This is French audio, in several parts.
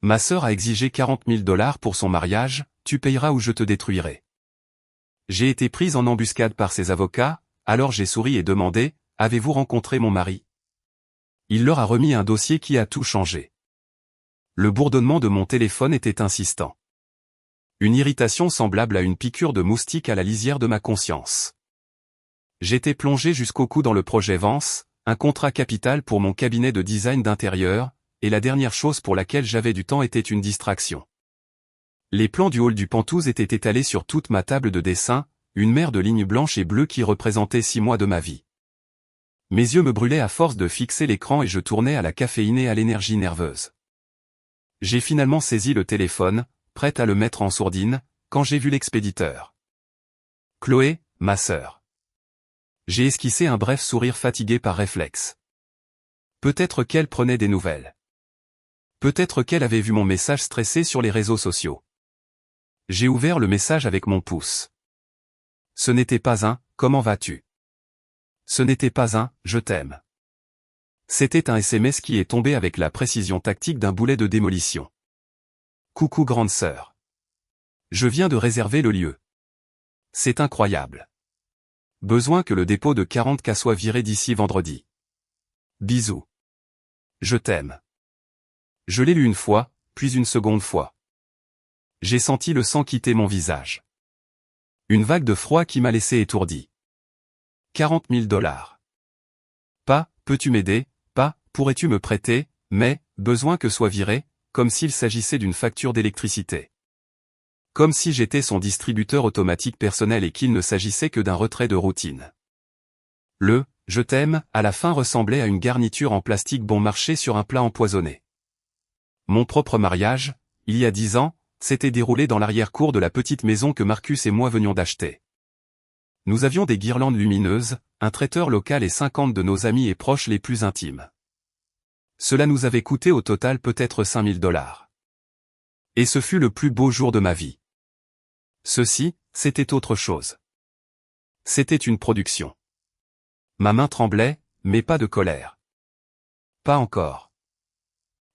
Ma sœur a exigé 40 000 $ pour son mariage, tu payeras ou je te détruirai. J'ai été prise en embuscade par ses avocats, alors j'ai souri et demandé, avez-vous rencontré mon mari? Il leur a remis un dossier qui a tout changé. Le bourdonnement de mon téléphone était insistant. Une irritation semblable à une piqûre de moustique à la lisière de ma conscience. J'étais plongé jusqu'au cou dans le projet Vance, un contrat capital pour mon cabinet de design d'intérieur, et la dernière chose pour laquelle j'avais du temps était une distraction. Les plans du hall du Penthouse étaient étalés sur toute ma table de dessin, une mer de lignes blanches et bleues qui représentait 6 mois de ma vie. Mes yeux me brûlaient à force de fixer l'écran et je tournais à la caféine et à l'énergie nerveuse. J'ai finalement saisi le téléphone, prête à le mettre en sourdine, quand j'ai vu l'expéditeur. Chloé, ma sœur. J'ai esquissé un bref sourire fatigué par réflexe. Peut-être qu'elle prenait des nouvelles. Peut-être qu'elle avait vu mon message stressé sur les réseaux sociaux. J'ai ouvert le message avec mon pouce. Ce n'était pas un « Comment vas-tu ?» Ce n'était pas un « Je t'aime ». C'était un SMS qui est tombé avec la précision tactique d'un boulet de démolition. Coucou grande sœur. Je viens de réserver le lieu. C'est incroyable. Besoin que le dépôt de 40K soit viré d'ici vendredi. Bisous. Je t'aime. Je l'ai lu une fois, puis une seconde fois. J'ai senti le sang quitter mon visage. Une vague de froid qui m'a laissé étourdi. 40 000 $. Pas, peux-tu m'aider, pas, pourrais-tu me prêter, mais, besoin que soit viré, comme s'il s'agissait d'une facture d'électricité. Comme si j'étais son distributeur automatique personnel et qu'il ne s'agissait que d'un retrait de routine. Le « je t'aime » à la fin ressemblait à une garniture en plastique bon marché sur un plat empoisonné. Mon propre mariage, il y a 10 ans, s'était déroulé dans l'arrière-cour de la petite maison que Marcus et moi venions d'acheter. Nous avions des guirlandes lumineuses, un traiteur local et 50 de nos amis et proches les plus intimes. Cela nous avait coûté au total peut-être 5 000 $. Et ce fut le plus beau jour de ma vie. Ceci, c'était autre chose. C'était une production. Ma main tremblait, mais pas de colère. Pas encore.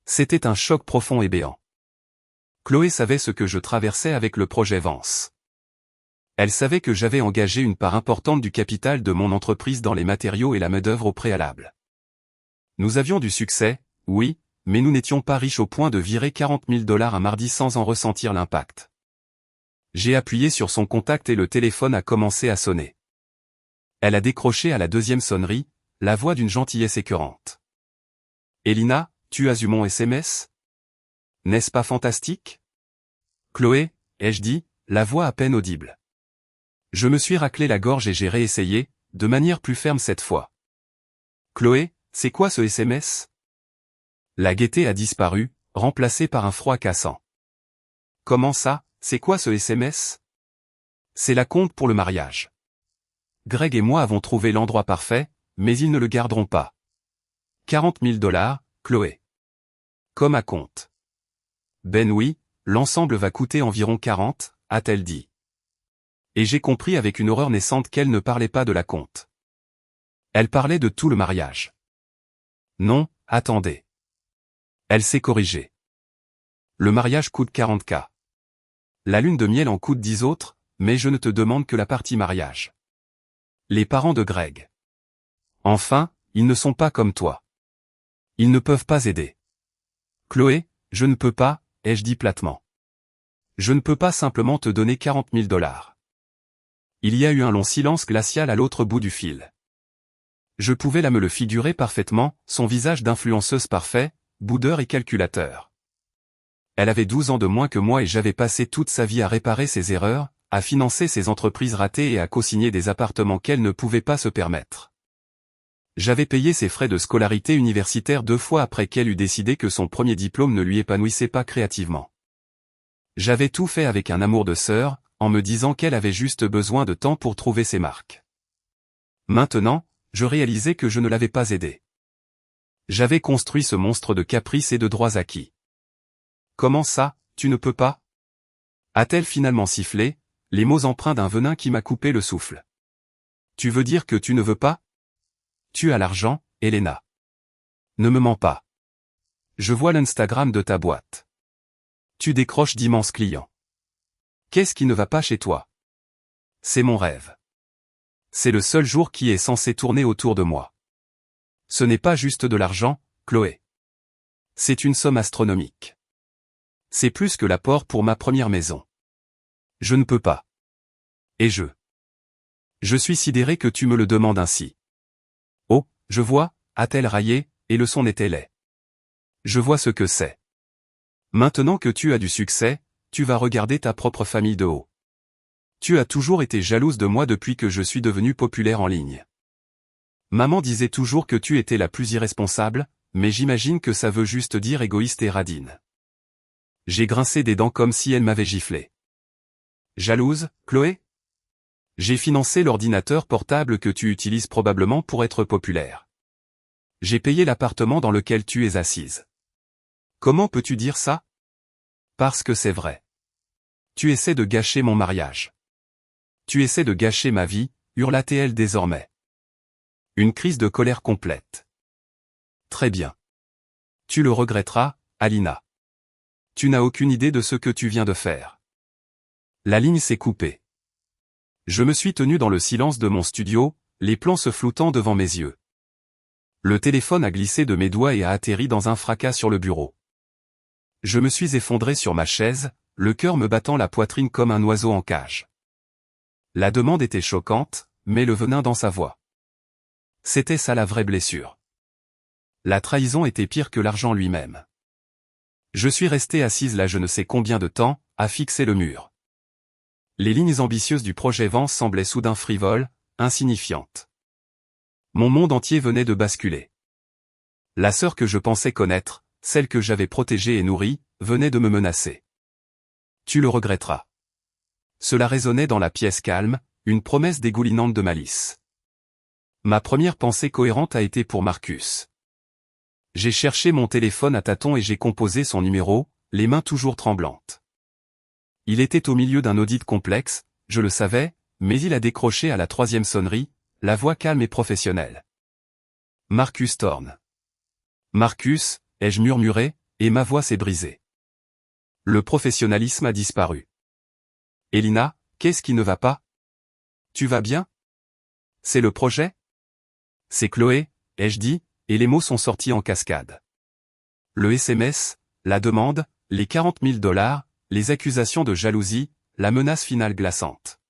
C'était un choc profond et béant. Chloé savait ce que je traversais avec le projet Vance. Elle savait que j'avais engagé une part importante du capital de mon entreprise dans les matériaux et la main-d'œuvre au préalable. Nous avions du succès, oui, mais nous n'étions pas riches au point de virer 40 000 $ un mardi sans en ressentir l'impact. J'ai appuyé sur son contact et le téléphone a commencé à sonner. Elle a décroché à la deuxième sonnerie, la voix d'une gentillesse écœurante. « Elina, tu as eu mon SMS ? N'est-ce pas fantastique ? » Chloé, ai-je dit, la voix à peine audible. Je me suis raclé la gorge et j'ai réessayé, de manière plus ferme cette fois. « Chloé, c'est quoi ce SMS ? » La gaieté a disparu, remplacée par un froid cassant. « Comment ça, c'est quoi ce SMS ? » C'est la compte pour le mariage. Greg et moi avons trouvé l'endroit parfait, mais ils ne le garderont pas. 40 000 $, Chloé. Comme à compte. Ben oui, l'ensemble va coûter environ 40, a-t-elle dit. Et j'ai compris avec une horreur naissante qu'elle ne parlait pas de la compte. Elle parlait de tout le mariage. Non, attendez. Elle s'est corrigée. Le mariage coûte 40K. La lune de miel en coûte 10 autres, mais je ne te demande que la partie mariage. Les parents de Greg. Enfin, ils ne sont pas comme toi. Ils ne peuvent pas aider. Chloé, je ne peux pas, ai-je dit platement. Je ne peux pas simplement te donner 40 000 $. Il y a eu un long silence glacial à l'autre bout du fil. Je pouvais là me le figurer parfaitement, son visage d'influenceuse parfait, boudeur et calculateur. Elle avait 12 ans de moins que moi et j'avais passé toute sa vie à réparer ses erreurs, à financer ses entreprises ratées et à co-signer des appartements qu'elle ne pouvait pas se permettre. J'avais payé ses frais de scolarité universitaire 2 fois après qu'elle eût décidé que son premier diplôme ne lui épanouissait pas créativement. J'avais tout fait avec un amour de sœur, en me disant qu'elle avait juste besoin de temps pour trouver ses marques. Maintenant, je réalisais que je ne l'avais pas aidée. J'avais construit ce monstre de caprices et de droits acquis. Comment ça, tu ne peux pas ? A-t-elle finalement sifflé, les mots empreints d'un venin qui m'a coupé le souffle. Tu veux dire que tu ne veux pas ? Tu as l'argent, Elena. Ne me mens pas. Je vois l'Instagram de ta boîte. Tu décroches d'immenses clients. Qu'est-ce qui ne va pas chez toi? C'est mon rêve. C'est le seul jour qui est censé tourner autour de moi. Ce n'est pas juste de l'argent, Chloé. C'est une somme astronomique. C'est plus que l'apport pour ma première maison. Je ne peux pas. Et je suis sidéré que tu me le demandes ainsi. Oh, je vois, a-t-elle raillé, et le son était laid. Je vois ce que c'est. Maintenant que tu as du succès, tu vas regarder ta propre famille de haut. Tu as toujours été jalouse de moi depuis que je suis devenue populaire en ligne. Maman disait toujours que tu étais la plus irresponsable, mais j'imagine que ça veut juste dire égoïste et radine. J'ai grincé des dents comme si elle m'avait giflé. Jalouse, Chloé? J'ai financé l'ordinateur portable que tu utilises probablement pour être populaire. J'ai payé l'appartement dans lequel tu es assise. Comment peux-tu dire ça? Parce que c'est vrai. Tu essaies de gâcher mon mariage. Tu essaies de gâcher ma vie, hurla-t-elle désormais. Une crise de colère complète. Très bien. Tu le regretteras, Alina. Tu n'as aucune idée de ce que tu viens de faire. La ligne s'est coupée. Je me suis tenu dans le silence de mon studio, les plans se floutant devant mes yeux. Le téléphone a glissé de mes doigts et a atterri dans un fracas sur le bureau. Je me suis effondré sur ma chaise, le cœur me battant la poitrine comme un oiseau en cage. La demande était choquante, mais le venin dans sa voix. C'était ça la vraie blessure. La trahison était pire que l'argent lui-même. Je suis resté assise là je ne sais combien de temps, à fixer le mur. Les lignes ambitieuses du projet Vance semblaient soudain frivoles, insignifiantes. Mon monde entier venait de basculer. La sœur que je pensais connaître, celle que j'avais protégée et nourrie, venait de me menacer. Tu le regretteras. Cela résonnait dans la pièce calme, une promesse dégoulinante de malice. Ma première pensée cohérente a été pour Marcus. J'ai cherché mon téléphone à tâtons et j'ai composé son numéro, les mains toujours tremblantes. Il était au milieu d'un audit complexe, je le savais, mais il a décroché à la 3e sonnerie, la voix calme et professionnelle. Marcus Thorne. Marcus, ai-je murmuré, et ma voix s'est brisée. Le professionnalisme a disparu. Elina, qu'est-ce qui ne va pas? Tu vas bien? C'est le projet? C'est Chloé, ai-je dit, et les mots sont sortis en cascade. Le SMS, la demande, les 40 000 $, les accusations de jalousie, la menace finale glaçante.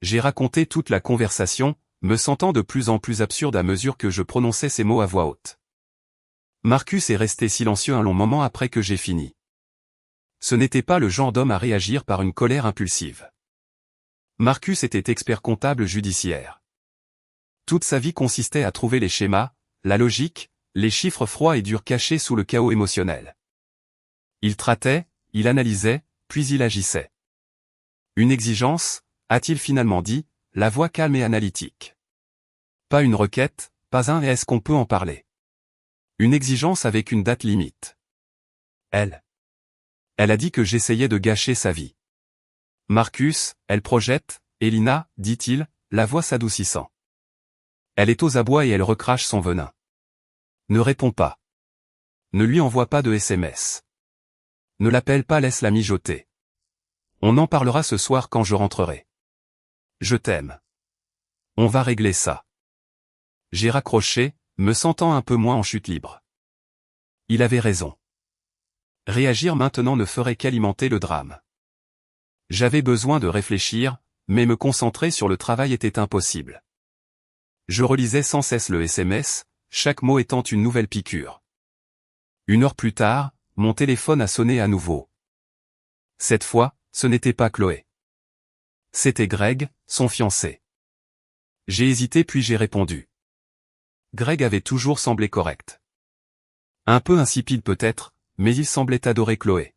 J'ai raconté toute la conversation, me sentant de plus en plus absurde à mesure que je prononçais ces mots à voix haute. Marcus est resté silencieux un long moment après que j'ai fini. Ce n'était pas le genre d'homme à réagir par une colère impulsive. Marcus était expert comptable judiciaire. Toute sa vie consistait à trouver les schémas, la logique, les chiffres froids et durs cachés sous le chaos émotionnel. Il traitait, il analysait, puis il agissait. Une exigence, a-t-il finalement dit, la voix calme et analytique. Pas une requête, pas un « est-ce qu'on peut en parler ?» Une exigence avec une date limite. Elle a dit que j'essayais de gâcher sa vie. Marcus, elle projette, Elina, dit-il, la voix s'adoucissant. Elle est aux abois et elle recrache son venin. Ne réponds pas. Ne lui envoie pas de SMS. Ne l'appelle pas, laisse-la mijoter. On en parlera ce soir quand je rentrerai. Je t'aime. On va régler ça. J'ai raccroché, me sentant un peu moins en chute libre. Il avait raison. Réagir maintenant ne ferait qu'alimenter le drame. J'avais besoin de réfléchir, mais me concentrer sur le travail était impossible. Je relisais sans cesse le SMS, chaque mot étant une nouvelle piqûre. 1 heure plus tard, mon téléphone a sonné à nouveau. Cette fois, ce n'était pas Chloé. C'était Greg, son fiancé. J'ai hésité puis j'ai répondu. Greg avait toujours semblé correct. Un peu insipide peut-être, mais il semblait adorer Chloé.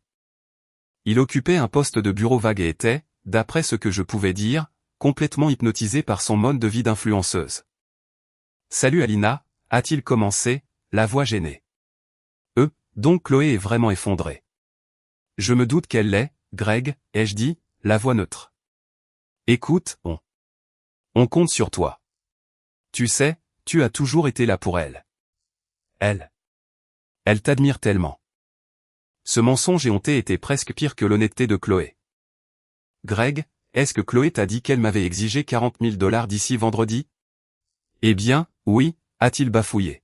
Il occupait un poste de bureau vague et était, d'après ce que je pouvais dire, complètement hypnotisé par son mode de vie d'influenceuse. Salut Alina, a-t-il commencé, la voix gênée. Donc Chloé est vraiment effondrée. Je me doute qu'elle l'est, Greg, ai-je dit, la voix neutre. Écoute, on compte sur toi. Tu sais, tu as toujours été là pour elle. Elle t'admire tellement. Ce mensonge éhonté était presque pire que l'honnêteté de Chloé. Greg, est-ce que Chloé t'a dit qu'elle m'avait exigé 40 000 $ d'ici vendredi? Eh bien, oui, a-t-il bafouillé.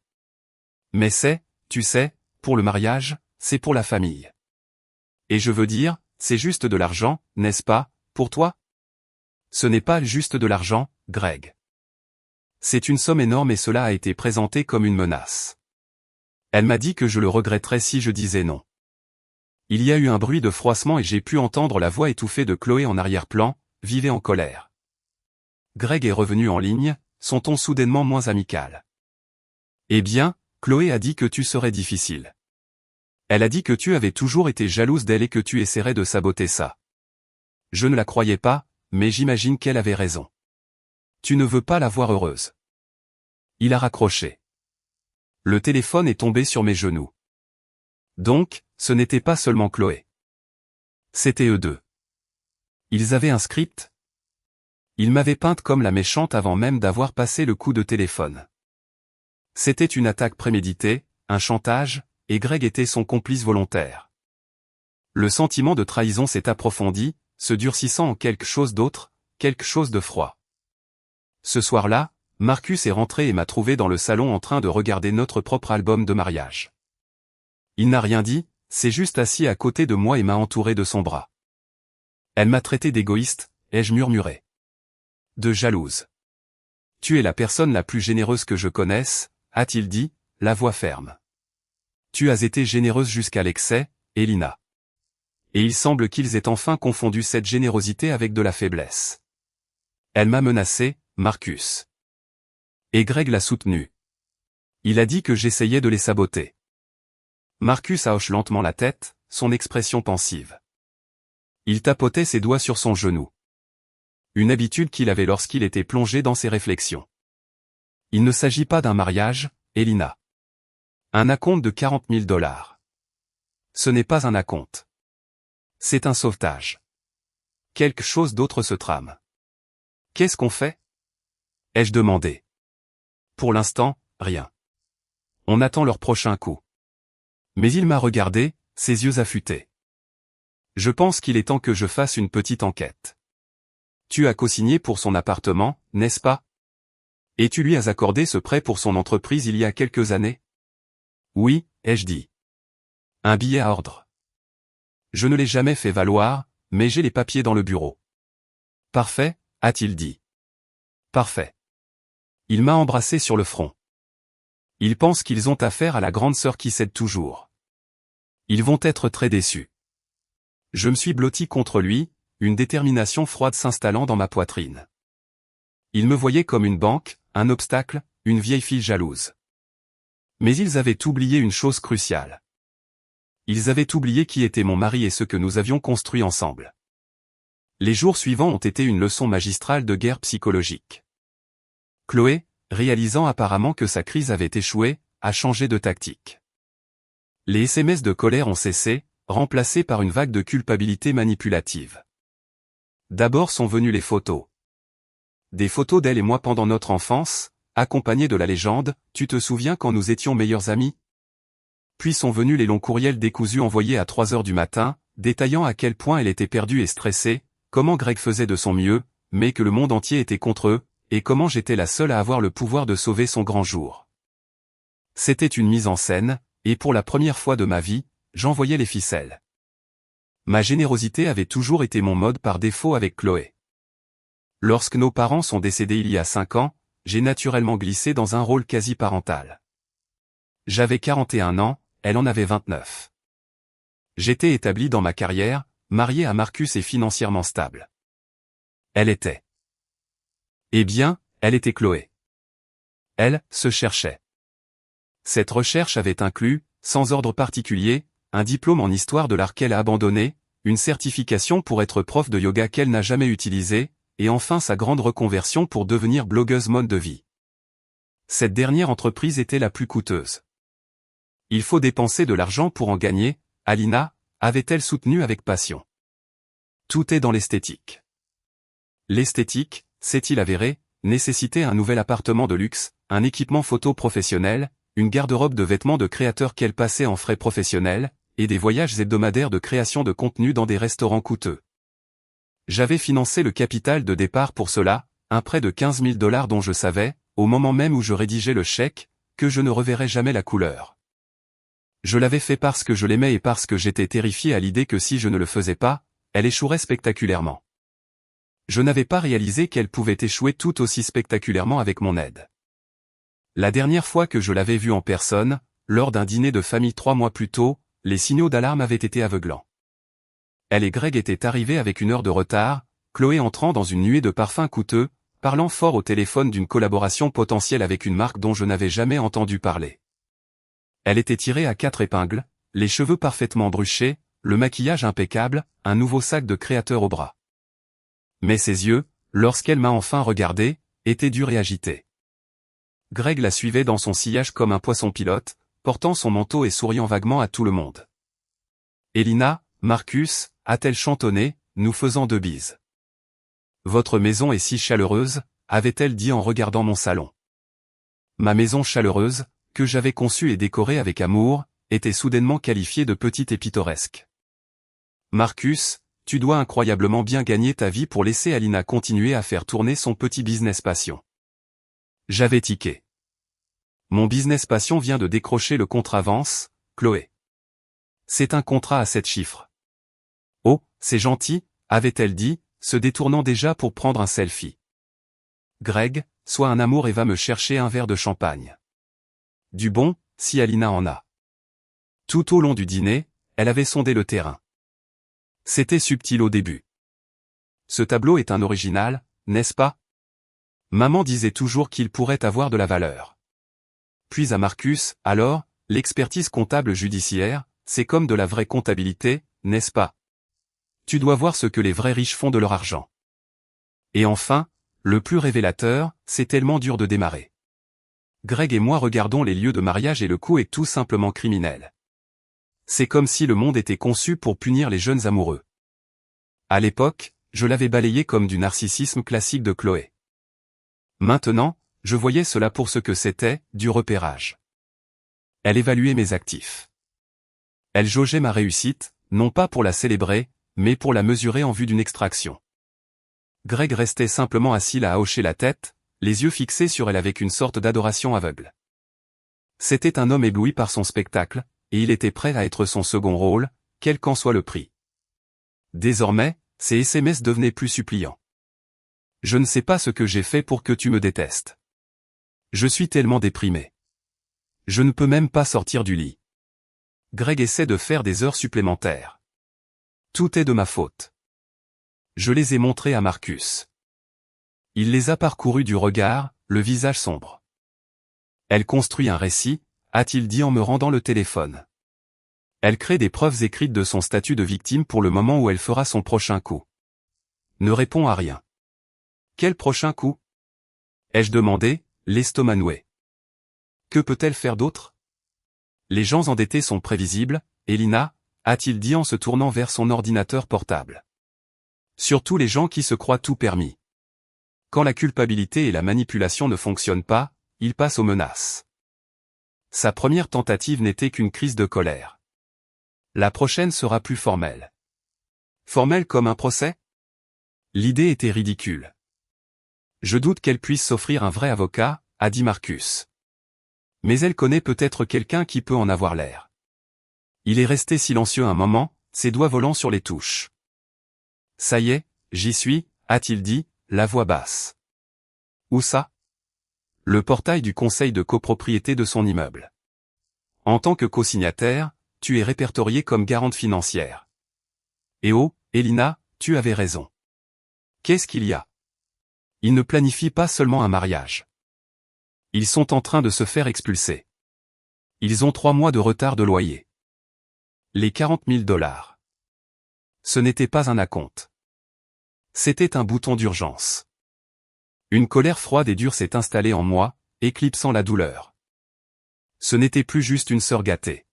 Mais tu sais, pour le mariage, c'est pour la famille. Et je veux dire, c'est juste de l'argent, n'est-ce pas, pour toi? Ce n'est pas juste de l'argent, Greg. C'est une somme énorme et cela a été présenté comme une menace. Elle m'a dit que je le regretterais si je disais non. Il y a eu un bruit de froissement et j'ai pu entendre la voix étouffée de Chloé en arrière-plan, vivée en colère. Greg est revenu en ligne, son ton soudainement moins amical. Eh bien, Chloé a dit que tu serais difficile. Elle a dit que tu avais toujours été jalouse d'elle et que tu essaierais de saboter ça. Je ne la croyais pas, mais j'imagine qu'elle avait raison. Tu ne veux pas la voir heureuse. Il a raccroché. Le téléphone est tombé sur mes genoux. Donc, ce n'était pas seulement Chloé. C'était eux deux. Ils avaient un script. Ils m'avaient peinte comme la méchante avant même d'avoir passé le coup de téléphone. C'était une attaque préméditée, un chantage, et Greg était son complice volontaire. Le sentiment de trahison s'est approfondi, se durcissant en quelque chose d'autre, quelque chose de froid. Ce soir-là, Marcus est rentré et m'a trouvé dans le salon en train de regarder notre propre album de mariage. Il n'a rien dit, s'est juste assis à côté de moi et m'a entouré de son bras. Elle m'a traité d'égoïste, ai-je murmuré. De jalouse. Tu es la personne la plus généreuse que je connaisse, a-t-il dit, la voix ferme. Tu as été généreuse jusqu'à l'excès, Elina. Et il semble qu'ils aient enfin confondu cette générosité avec de la faiblesse. Elle m'a menacé, Marcus. Et Greg l'a soutenu. Il a dit que j'essayais de les saboter. Marcus hoche lentement la tête, son expression pensive. Il tapotait ses doigts sur son genou. Une habitude qu'il avait lorsqu'il était plongé dans ses réflexions. Il ne s'agit pas d'un mariage, Elina. Un acompte de 40 000 $. Ce n'est pas un acompte. C'est un sauvetage. Quelque chose d'autre se trame. Qu'est-ce qu'on fait? Ai-je demandé. Pour l'instant, rien. On attend leur prochain coup. Mais il m'a regardé, ses yeux affûtés. Je pense qu'il est temps que je fasse une petite enquête. Tu as co-signé pour son appartement, n'est-ce pas? Et tu lui as accordé ce prêt pour son entreprise il y a quelques années? Oui, ai-je dit. Un billet à ordre. Je ne l'ai jamais fait valoir, mais j'ai les papiers dans le bureau. Parfait, a-t-il dit. Parfait. Il m'a embrassé sur le front. Ils pensent qu'ils ont affaire à la grande sœur qui cède toujours. Ils vont être très déçus. Je me suis blotti contre lui, une détermination froide s'installant dans ma poitrine. Ils me voyaient comme une banque, un obstacle, une vieille fille jalouse. Mais ils avaient oublié une chose cruciale. Ils avaient oublié qui était mon mari et ce que nous avions construit ensemble. Les jours suivants ont été une leçon magistrale de guerre psychologique. Chloé, réalisant apparemment que sa crise avait échoué, a changé de tactique. Les SMS de colère ont cessé, remplacés par une vague de culpabilité manipulative. D'abord sont venues les photos. Des photos d'elle et moi pendant notre enfance, accompagnées de la légende « Tu te souviens quand nous étions meilleurs amis ?» Puis sont venus les longs courriels décousus envoyés à 3 heures du matin, détaillant à quel point elle était perdue et stressée, comment Greg faisait de son mieux, mais que le monde entier était contre eux, et comment j'étais la seule à avoir le pouvoir de sauver son grand jour. C'était une mise en scène, et pour la première fois de ma vie, j'envoyais les ficelles. Ma générosité avait toujours été mon mode par défaut avec Chloé. Lorsque nos parents sont décédés il y a 5 ans, j'ai naturellement glissé dans un rôle quasi parental. J'avais 41 ans, elle en avait 29. J'étais établi dans ma carrière, marié à Marcus et financièrement stable. Elle était. Eh bien, elle était Chloé. Elle se cherchait. Cette recherche avait inclus, sans ordre particulier, un diplôme en histoire de l'art qu'elle a abandonné, une certification pour être prof de yoga qu'elle n'a jamais utilisée, et enfin sa grande reconversion pour devenir blogueuse mode de vie. Cette dernière entreprise était la plus coûteuse. Il faut dépenser de l'argent pour en gagner, Alina, avait-elle soutenu avec passion. Tout est dans l'esthétique. L'esthétique, s'est-il avéré, nécessitait un nouvel appartement de luxe, un équipement photo professionnel, une garde-robe de vêtements de créateurs qu'elle passait en frais professionnels, et des voyages hebdomadaires de création de contenu dans des restaurants coûteux. J'avais financé le capital de départ pour cela, un prêt de 15 000 $ dont je savais, au moment même où je rédigeais le chèque, que je ne reverrais jamais la couleur. Je l'avais fait parce que je l'aimais et parce que j'étais terrifié à l'idée que si je ne le faisais pas, elle échouerait spectaculairement. Je n'avais pas réalisé qu'elle pouvait échouer tout aussi spectaculairement avec mon aide. La dernière fois que je l'avais vue en personne, lors d'un dîner de famille 3 mois plus tôt, les signaux d'alarme avaient été aveuglants. Elle et Greg étaient arrivés avec 1 heure de retard, Chloé entrant dans une nuée de parfums coûteux, parlant fort au téléphone d'une collaboration potentielle avec une marque dont je n'avais jamais entendu parler. Elle était tirée à 4 épingles, les cheveux parfaitement bruchés, le maquillage impeccable, un nouveau sac de créateur au bras. Mais ses yeux, lorsqu'elle m'a enfin regardé, étaient durs et agités. Greg la suivait dans son sillage comme un poisson pilote, portant son manteau et souriant vaguement à tout le monde. « Elina, Marcus » a-t-elle chantonné, nous faisant 2 bises. « Votre maison est si chaleureuse » avait-elle dit en regardant mon salon. Ma maison chaleureuse, que j'avais conçue et décorée avec amour, était soudainement qualifiée de petite et pittoresque. « Marcus, tu dois incroyablement bien gagner ta vie pour laisser Alina continuer à faire tourner son petit business passion. » J'avais tiqué. Mon business passion vient de décrocher le contre-avance, Chloé. C'est un contrat à 7 chiffres. Oh, c'est gentil, avait-elle dit, se détournant déjà pour prendre un selfie. Greg, sois un amour et va me chercher un verre de champagne. Du bon, si Alina en a. Tout au long du dîner, elle avait sondé le terrain. C'était subtil au début. Ce tableau est un original, n'est-ce pas? Maman disait toujours qu'il pourrait avoir de la valeur. Puis à Marcus, alors, l'expertise comptable judiciaire, c'est comme de la vraie comptabilité, n'est-ce pas? Tu dois voir ce que les vrais riches font de leur argent. Et enfin, le plus révélateur, c'est tellement dur de démarrer. Greg et moi regardons les lieux de mariage et le coup est tout simplement criminel. C'est comme si le monde était conçu pour punir les jeunes amoureux. À l'époque, je l'avais balayé comme du narcissisme classique de Chloé. Maintenant, je voyais cela pour ce que c'était, du repérage. Elle évaluait mes actifs. Elle jaugeait ma réussite, non pas pour la célébrer, mais pour la mesurer en vue d'une extraction. Greg restait simplement assis là à hocher la tête, les yeux fixés sur elle avec une sorte d'adoration aveugle. C'était un homme ébloui par son spectacle, et il était prêt à être son second rôle, quel qu'en soit le prix. Désormais, ses SMS devenaient plus suppliants. Je ne sais pas ce que j'ai fait pour que tu me détestes. Je suis tellement déprimé. Je ne peux même pas sortir du lit. Greg essaie de faire des heures supplémentaires. Tout est de ma faute. Je les ai montrés à Marcus. Il les a parcourus du regard, le visage sombre. Elle construit un récit, a-t-il dit en me rendant le téléphone. Elle crée des preuves écrites de son statut de victime pour le moment où elle fera son prochain coup. Ne répond à rien. Quel prochain coup? Ai-je demandé, l'estomac noué. Que peut-elle faire d'autre? Les gens endettés sont prévisibles, Elina, a-t-il dit en se tournant vers son ordinateur portable. Surtout les gens qui se croient tout permis. Quand la culpabilité et la manipulation ne fonctionnent pas, ils passent aux menaces. Sa première tentative n'était qu'une crise de colère. La prochaine sera plus formelle. Formelle comme un procès? L'idée était ridicule. Je doute qu'elle puisse s'offrir un vrai avocat, a dit Marcus. Mais elle connaît peut-être quelqu'un qui peut en avoir l'air. Il est resté silencieux un moment, ses doigts volant sur les touches. Ça y est, j'y suis, a-t-il dit, la voix basse. Où ça? Le portail du conseil de copropriété de son immeuble. En tant que co-signataire, tu es répertorié comme garante financière. Et oh, Elina, tu avais raison. Qu'est-ce qu'il y a? Ils ne planifient pas seulement un mariage. Ils sont en train de se faire expulser. Ils ont 3 mois de retard de loyer. Les 40 000 $. Ce n'était pas un acompte. C'était un bouton d'urgence. Une colère froide et dure s'est installée en moi, éclipsant la douleur. Ce n'était plus juste une sœur gâtée.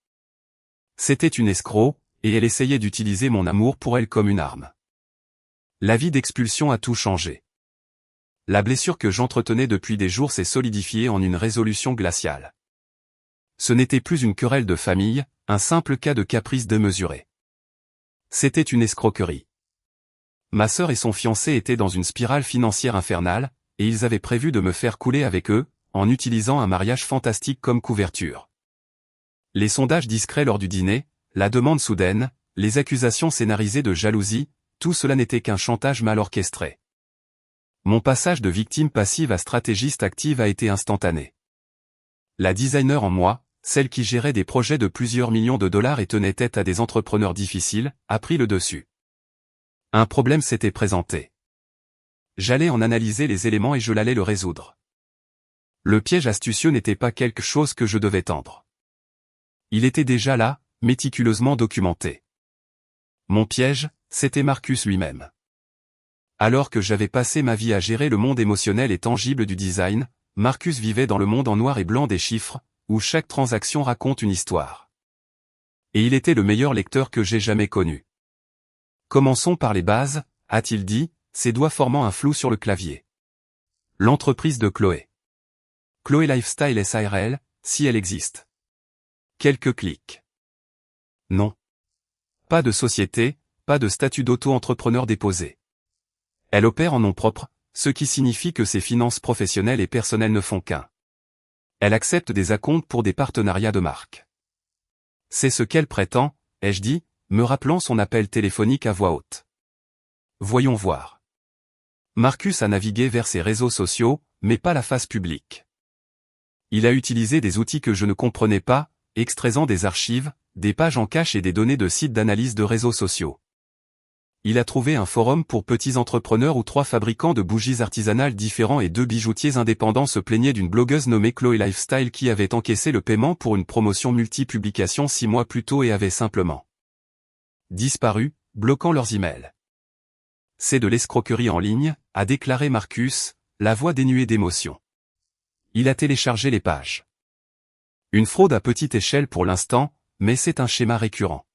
C'était une escroc, et elle essayait d'utiliser mon amour pour elle comme une arme. L'avis d'expulsion a tout changé. La blessure que j'entretenais depuis des jours s'est solidifiée en une résolution glaciale. Ce n'était plus une querelle de famille, un simple cas de caprice démesuré. C'était une escroquerie. Ma sœur et son fiancé étaient dans une spirale financière infernale, et ils avaient prévu de me faire couler avec eux, en utilisant un mariage fantastique comme couverture. Les sondages discrets lors du dîner, la demande soudaine, les accusations scénarisées de jalousie, tout cela n'était qu'un chantage mal orchestré. Mon passage de victime passive à stratégiste active a été instantané. La designer en moi, celle qui gérait des projets de plusieurs millions de dollars et tenait tête à des entrepreneurs difficiles, a pris le dessus. Un problème s'était présenté. J'allais en analyser les éléments et je l'allais le résoudre. Le piège astucieux n'était pas quelque chose que je devais tendre. Il était déjà là, méticuleusement documenté. Mon piège, c'était Marcus lui-même. Alors que j'avais passé ma vie à gérer le monde émotionnel et tangible du design, Marcus vivait dans le monde en noir et blanc des chiffres, où chaque transaction raconte une histoire. Et il était le meilleur lecteur que j'ai jamais connu. Commençons par les bases, a-t-il dit, ses doigts formant un flou sur le clavier. L'entreprise de Chloé. Chloé Lifestyle SARL, si elle existe. Quelques clics. Non. Pas de société, pas de statut d'auto-entrepreneur déposé. Elle opère en nom propre, ce qui signifie que ses finances professionnelles et personnelles ne font qu'un. Elle accepte des acomptes pour des partenariats de marque. C'est ce qu'elle prétend, ai-je dit, me rappelant son appel téléphonique à voix haute. Voyons voir. Marcus a navigué vers ses réseaux sociaux, mais pas la face publique. Il a utilisé des outils que je ne comprenais pas, extraisant des archives, des pages en cache et des données de sites d'analyse de réseaux sociaux. Il a trouvé un forum pour petits entrepreneurs où 3 fabricants de bougies artisanales différents et 2 bijoutiers indépendants se plaignaient d'une blogueuse nommée Chloé Lifestyle qui avait encaissé le paiement pour une promotion multi-publication 6 mois plus tôt et avait simplement disparu, bloquant leurs emails. C'est de l'escroquerie en ligne, a déclaré Marcus, la voix dénuée d'émotion. Il a téléchargé les pages. Une fraude à petite échelle pour l'instant, mais c'est un schéma récurrent.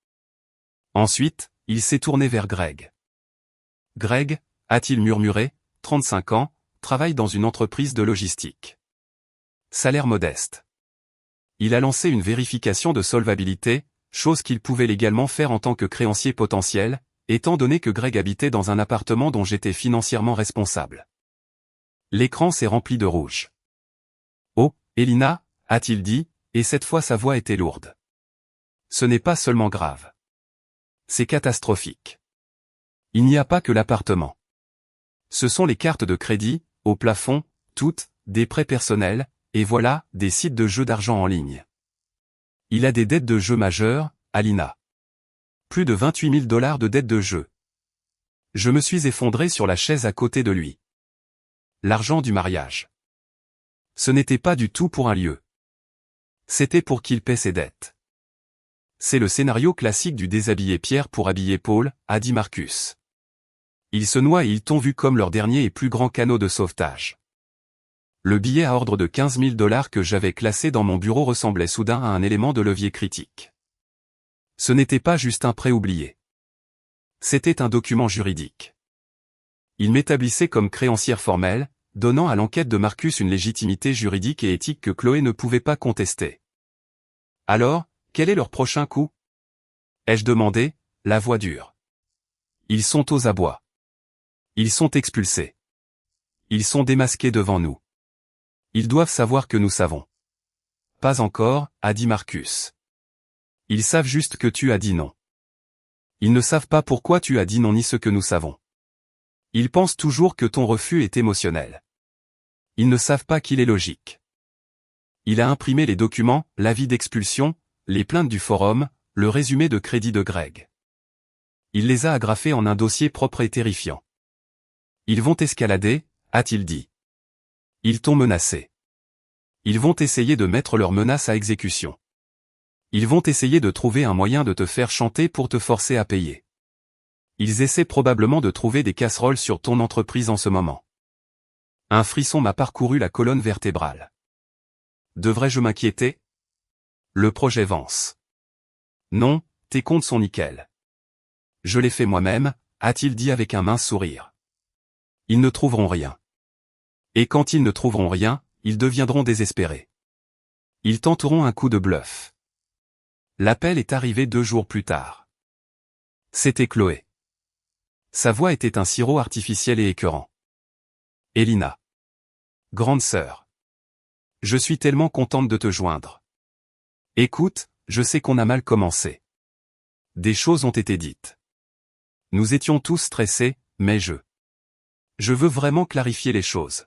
Ensuite, il s'est tourné vers Greg. Greg, a-t-il murmuré, 35 ans, travaille dans une entreprise de logistique. Salaire modeste. Il a lancé une vérification de solvabilité, chose qu'il pouvait légalement faire en tant que créancier potentiel, étant donné que Greg habitait dans un appartement dont j'étais financièrement responsable. L'écran s'est rempli de rouge. Oh, Elina, a-t-il dit, et cette fois sa voix était lourde. Ce n'est pas seulement grave. C'est catastrophique. Il n'y a pas que l'appartement. Ce sont les cartes de crédit, au plafond, toutes, des prêts personnels, et voilà, des sites de jeux d'argent en ligne. Il a des dettes de jeu majeures, Alina. Plus de 28 000 $ de dettes de jeu. Je me suis effondré sur la chaise à côté de lui. L'argent du mariage. Ce n'était pas du tout pour un lieu. C'était pour qu'il paie ses dettes. C'est le scénario classique du déshabiller Pierre pour habiller Paul, a dit Marcus. Ils se noient et ils t'ont vu comme leur dernier et plus grand canot de sauvetage. Le billet à ordre de 15 000 $ que j'avais classé dans mon bureau ressemblait soudain à un élément de levier critique. Ce n'était pas juste un prêt oublié. C'était un document juridique. Il m'établissait comme créancière formelle, donnant à l'enquête de Marcus une légitimité juridique et éthique que Chloé ne pouvait pas contester. Alors, quel est leur prochain coup? Ai-je demandé, la voix dure. Ils sont aux abois. Ils sont expulsés. Ils sont démasqués devant nous. Ils doivent savoir que nous savons. Pas encore, a dit Marcus. Ils savent juste que tu as dit non. Ils ne savent pas pourquoi tu as dit non ni ce que nous savons. Ils pensent toujours que ton refus est émotionnel. Ils ne savent pas qu'il est logique. Il a imprimé les documents, l'avis d'expulsion, les plaintes du forum, le résumé de crédit de Greg. Il les a agrafés en un dossier propre et terrifiant. Ils vont escalader, a-t-il dit. Ils t'ont menacé. Ils vont essayer de mettre leurs menaces à exécution. Ils vont essayer de trouver un moyen de te faire chanter pour te forcer à payer. Ils essaient probablement de trouver des casseroles sur ton entreprise en ce moment. Un frisson m'a parcouru la colonne vertébrale. Devrais-je m'inquiéter? Le projet avance. Non, tes comptes sont nickel. Je l'ai fait moi-même, a-t-il dit avec un mince sourire. Ils ne trouveront rien. Et quand ils ne trouveront rien, ils deviendront désespérés. Ils tenteront un coup de bluff. L'appel est arrivé 2 jours plus tard. C'était Chloé. Sa voix était un sirop artificiel et écœurant. Elina. Grande sœur. Je suis tellement contente de te joindre. Écoute, je sais qu'on a mal commencé. Des choses ont été dites. Nous étions tous stressés, mais je veux vraiment clarifier les choses.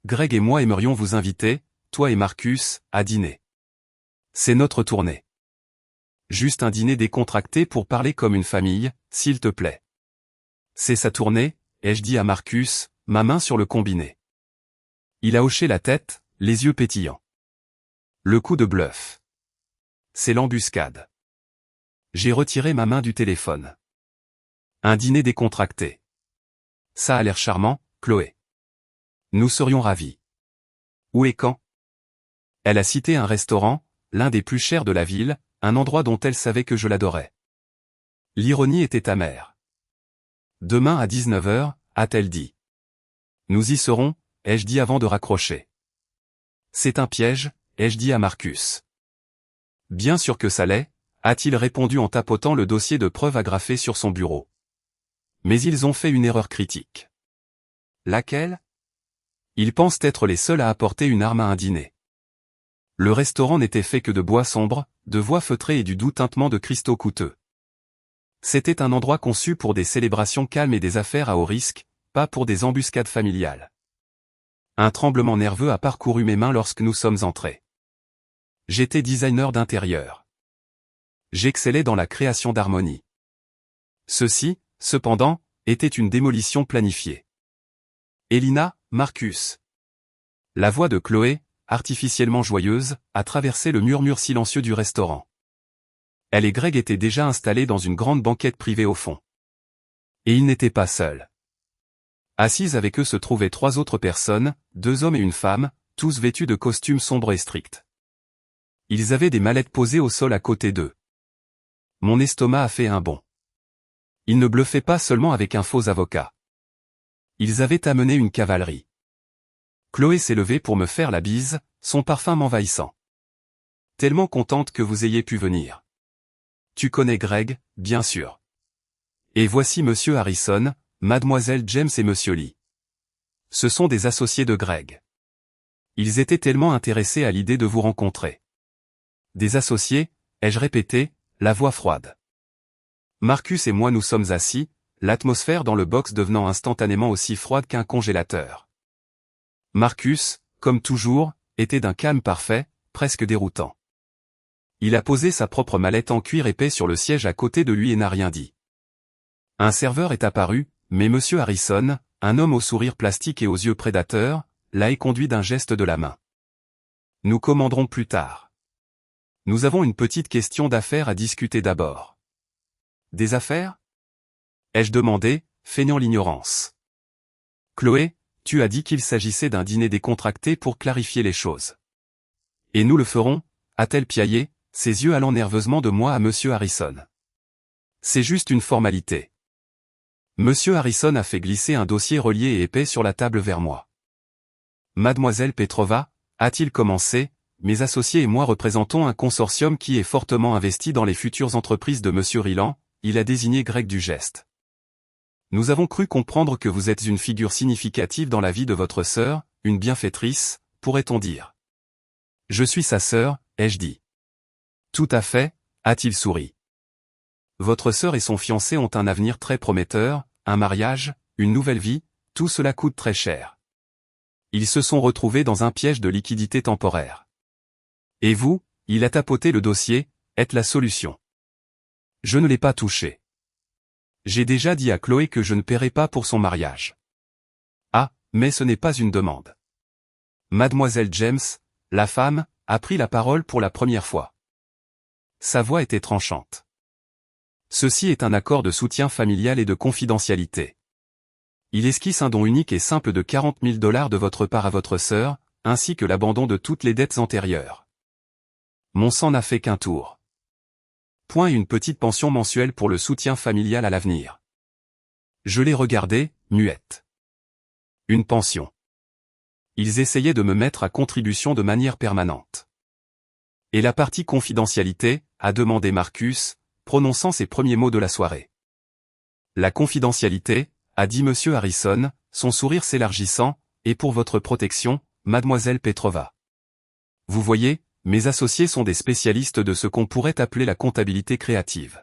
Greg et moi aimerions vous inviter, toi et Marcus, à dîner. C'est notre tournée. Juste un dîner décontracté pour parler comme une famille, s'il te plaît. C'est sa tournée, ai-je dit à Marcus, ma main sur le combiné. Il a hoché la tête, les yeux pétillants. Le coup de bluff. C'est l'embuscade. J'ai retiré ma main du téléphone. Un dîner décontracté. Ça a l'air charmant, Chloé. Nous serions ravis. Où et quand? Elle a cité un restaurant, l'un des plus chers de la ville, un endroit dont elle savait que je l'adorais. L'ironie était amère. Demain à 19h, a-t-elle dit. Nous y serons, ai-je dit avant de raccrocher. C'est un piège, ai-je dit à Marcus. Bien sûr que ça l'est, a-t-il répondu en tapotant le dossier de preuves agrafé sur son bureau. Mais ils ont fait une erreur critique. Laquelle? Ils pensent être les seuls à apporter une arme à un dîner. Le restaurant n'était fait que de bois sombre, de voix feutrées et du doux tintement de cristaux coûteux. C'était un endroit conçu pour des célébrations calmes et des affaires à haut risque, pas pour des embuscades familiales. Un tremblement nerveux a parcouru mes mains lorsque nous sommes entrés. J'étais designer d'intérieur. J'excellais dans la création d'harmonie. Ceci, cependant, était une démolition planifiée. Elina, Marcus. La voix de Chloé, artificiellement joyeuse, a traversé le murmure silencieux du restaurant. Elle et Greg étaient déjà installés dans une grande banquette privée au fond. Et ils n'étaient pas seuls. Assises avec eux se trouvaient 3 autres personnes, 2 hommes et une femme, tous vêtus de costumes sombres et stricts. Ils avaient des mallettes posées au sol à côté d'eux. Mon estomac a fait un bond. Ils ne bluffaient pas seulement avec un faux avocat. Ils avaient amené une cavalerie. Chloé s'est levée pour me faire la bise, son parfum m'envahissant. Tellement contente que vous ayez pu venir. Tu connais Greg, bien sûr. Et voici Monsieur Harrison, Mademoiselle James et Monsieur Lee. Ce sont des associés de Greg. Ils étaient tellement intéressés à l'idée de vous rencontrer. Des associés, ai-je répété, la voix froide. Marcus et moi nous sommes assis, l'atmosphère dans le box devenant instantanément aussi froide qu'un congélateur. Marcus, comme toujours, était d'un calme parfait, presque déroutant. Il a posé sa propre mallette en cuir épais sur le siège à côté de lui et n'a rien dit. Un serveur est apparu, mais Monsieur Harrison, un homme au sourire plastique et aux yeux prédateurs, l'a éconduit d'un geste de la main. Nous commanderons plus tard. Nous avons une petite question d'affaires à discuter d'abord. Des affaires? Ai-je demandé, feignant l'ignorance. Chloé, tu as dit qu'il s'agissait d'un dîner décontracté pour clarifier les choses. Et nous le ferons, a-t-elle piaillé, ses yeux allant nerveusement de moi à Monsieur Harrison. C'est juste une formalité. Monsieur Harrison a fait glisser un dossier relié et épais sur la table vers moi. Mademoiselle Petrova, a-t-il commencé, mes associés et moi représentons un consortium qui est fortement investi dans les futures entreprises de Monsieur Ryland, il a désigné Greg du geste. Nous avons cru comprendre que vous êtes une figure significative dans la vie de votre sœur, une bienfaitrice, pourrait-on dire. Je suis sa sœur, ai-je dit. Tout à fait, a-t-il souri. Votre sœur et son fiancé ont un avenir très prometteur, un mariage, une nouvelle vie, tout cela coûte très cher. Ils se sont retrouvés dans un piège de liquidité temporaire. Et vous, il a tapoté le dossier, êtes la solution. Je ne l'ai pas touché. J'ai déjà dit à Chloé que je ne paierai pas pour son mariage. Ah, mais ce n'est pas une demande. Mademoiselle James, la femme, a pris la parole pour la première fois. Sa voix était tranchante. Ceci est un accord de soutien familial et de confidentialité. Il esquisse un don unique et simple de 40 000 $ de votre part à votre sœur, ainsi que l'abandon de toutes les dettes antérieures. Mon sang n'a fait qu'un tour. Point et une petite pension mensuelle pour le soutien familial à l'avenir. Je l'ai regardé, muette. Une pension. Ils essayaient de me mettre à contribution de manière permanente. Et la partie confidentialité, a demandé Marcus, prononçant ses premiers mots de la soirée. La confidentialité, a dit Monsieur Harrison, son sourire s'élargissant, et pour votre protection, mademoiselle Petrova. Vous voyez, mes associés sont des spécialistes de ce qu'on pourrait appeler la comptabilité créative.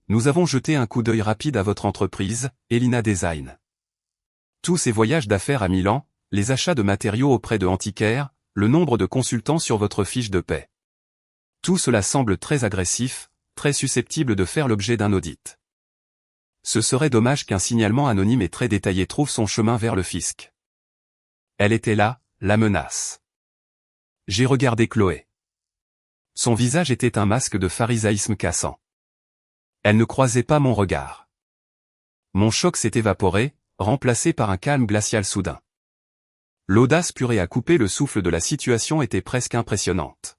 Nous avons jeté un coup d'œil rapide à votre entreprise, Elina Design. Tous ces voyages d'affaires à Milan, les achats de matériaux auprès de Antiquaire, le nombre de consultants sur votre fiche de paie. Tout cela semble très agressif, très susceptible de faire l'objet d'un audit. Ce serait dommage qu'un signalement anonyme et très détaillé trouve son chemin vers le fisc. Elle était là, la menace. J'ai regardé Chloé. Son visage était un masque de pharisaïsme cassant. Elle ne croisait pas mon regard. Mon choc s'est évaporé, remplacé par un calme glacial soudain. L'audace purée à couper le souffle de la situation était presque impressionnante.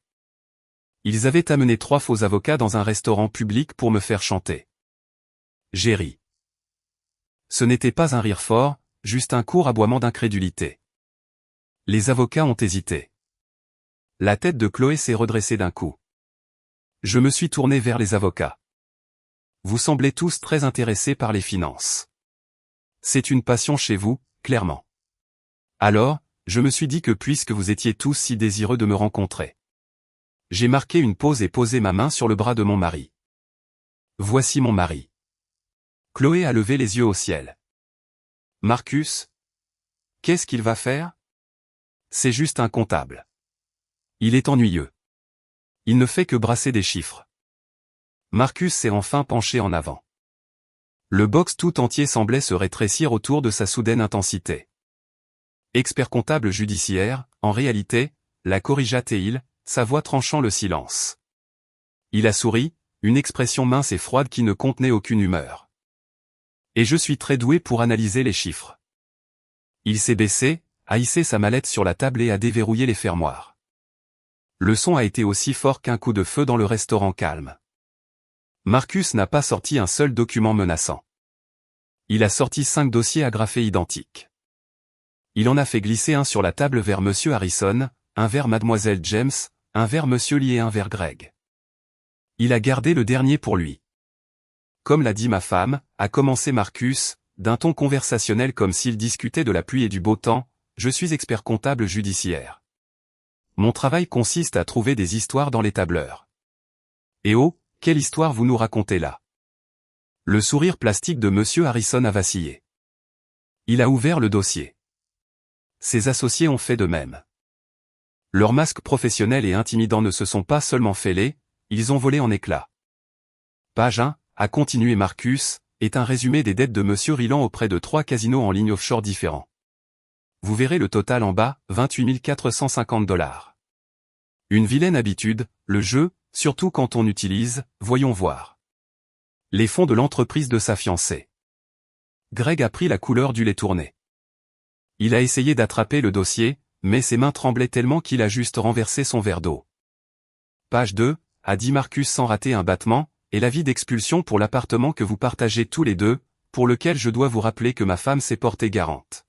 Ils avaient amené 3 faux avocats dans un restaurant public pour me faire chanter. J'ai ri. Ce n'était pas un rire fort, juste un court aboiement d'incrédulité. Les avocats ont hésité. La tête de Chloé s'est redressée d'un coup. Je me suis tourné vers les avocats. Vous semblez tous très intéressés par les finances. C'est une passion chez vous, clairement. Alors, je me suis dit que puisque vous étiez tous si désireux de me rencontrer. J'ai marqué une pause et posé ma main sur le bras de mon mari. Voici mon mari. Chloé a levé les yeux au ciel. Marcus? Qu'est-ce qu'il va faire? C'est juste un comptable. Il est ennuyeux. Il ne fait que brasser des chiffres. Marcus s'est enfin penché en avant. Le box tout entier semblait se rétrécir autour de sa soudaine intensité. Expert comptable judiciaire, en réalité, la corrigea-t-il, sa voix tranchant le silence. Il a souri, une expression mince et froide qui ne contenait aucune humeur. Et je suis très doué pour analyser les chiffres. Il s'est baissé, a hissé sa mallette sur la table et a déverrouillé les fermoirs. Le son a été aussi fort qu'un coup de feu dans le restaurant calme. Marcus n'a pas sorti un seul document menaçant. Il a sorti 5 dossiers agrafés identiques. Il en a fait glisser un sur la table vers Monsieur Harrison, un vers Mademoiselle James, un vers Monsieur Lee et un vers Greg. Il a gardé le dernier pour lui. Comme l'a dit ma femme, a commencé Marcus, d'un ton conversationnel comme s'il discutait de la pluie et du beau temps, je suis expert comptable judiciaire. Mon travail consiste à trouver des histoires dans les tableurs. Et oh, quelle histoire vous nous racontez là? Le sourire plastique de Monsieur Harrison a vacillé. Il a ouvert le dossier. Ses associés ont fait de même. Leurs masques professionnels et intimidants ne se sont pas seulement fêlés, ils ont volé en éclats. Page 1, a continué Marcus, est un résumé des dettes de Monsieur Ryland auprès de 3 casinos en ligne offshore différents. Vous verrez le total en bas, 28 450 $. Une vilaine habitude, le jeu, surtout quand on utilise, voyons voir. Les fonds de l'entreprise de sa fiancée. Greg a pris la couleur du lait tourné. Il a essayé d'attraper le dossier, mais ses mains tremblaient tellement qu'il a juste renversé son verre d'eau. Page 2, a dit Marcus sans rater un battement, et l'avis d'expulsion pour l'appartement que vous partagez tous les deux, pour lequel je dois vous rappeler que ma femme s'est portée garante.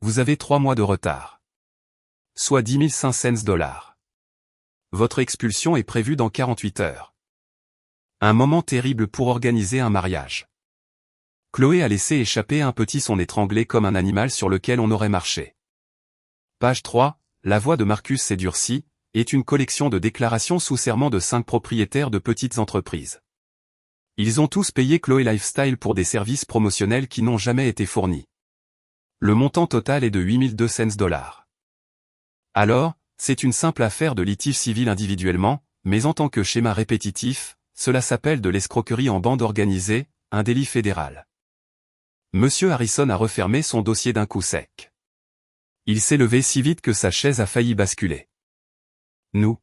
Vous avez 3 mois de retard. Soit 10 500 $. Votre expulsion est prévue dans 48 heures. Un moment terrible pour organiser un mariage. Chloé a laissé échapper un petit son étranglé comme un animal sur lequel on aurait marché. Page 3, la voix de Marcus s'est durcie, est une collection de déclarations sous serment de 5 propriétaires de petites entreprises. Ils ont tous payé Chloé Lifestyle pour des services promotionnels qui n'ont jamais été fournis. Le montant total est de 8 200 $. Alors, c'est une simple affaire de litige civil individuellement, mais en tant que schéma répétitif, cela s'appelle de l'escroquerie en bande organisée, un délit fédéral. Monsieur Harrison a refermé son dossier d'un coup sec. Il s'est levé si vite que sa chaise a failli basculer. Nous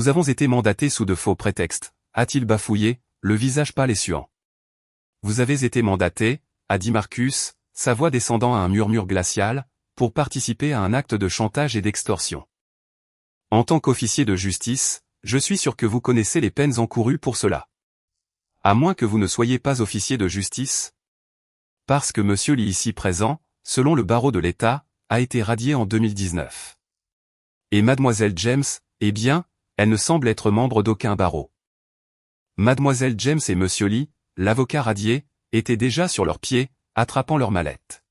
avons été mandatés sous de faux prétextes, a-t-il bafouillé, le visage pâle et suant. Vous avez été mandaté, a dit Marcus, sa voix descendant à un murmure glacial, pour participer à un acte de chantage et d'extorsion. En tant qu'officier de justice, je suis sûr que vous connaissez les peines encourues pour cela. À moins que vous ne soyez pas officier de justice. Parce que Monsieur Lee ici présent, selon le barreau de l'État, a été radié en 2019. Et Mademoiselle James, eh bien, Elle ne semble être membre d'aucun barreau. Mademoiselle James et Monsieur Lee, l'avocat radié, étaient déjà sur leurs pieds, attrapant leurs mallettes.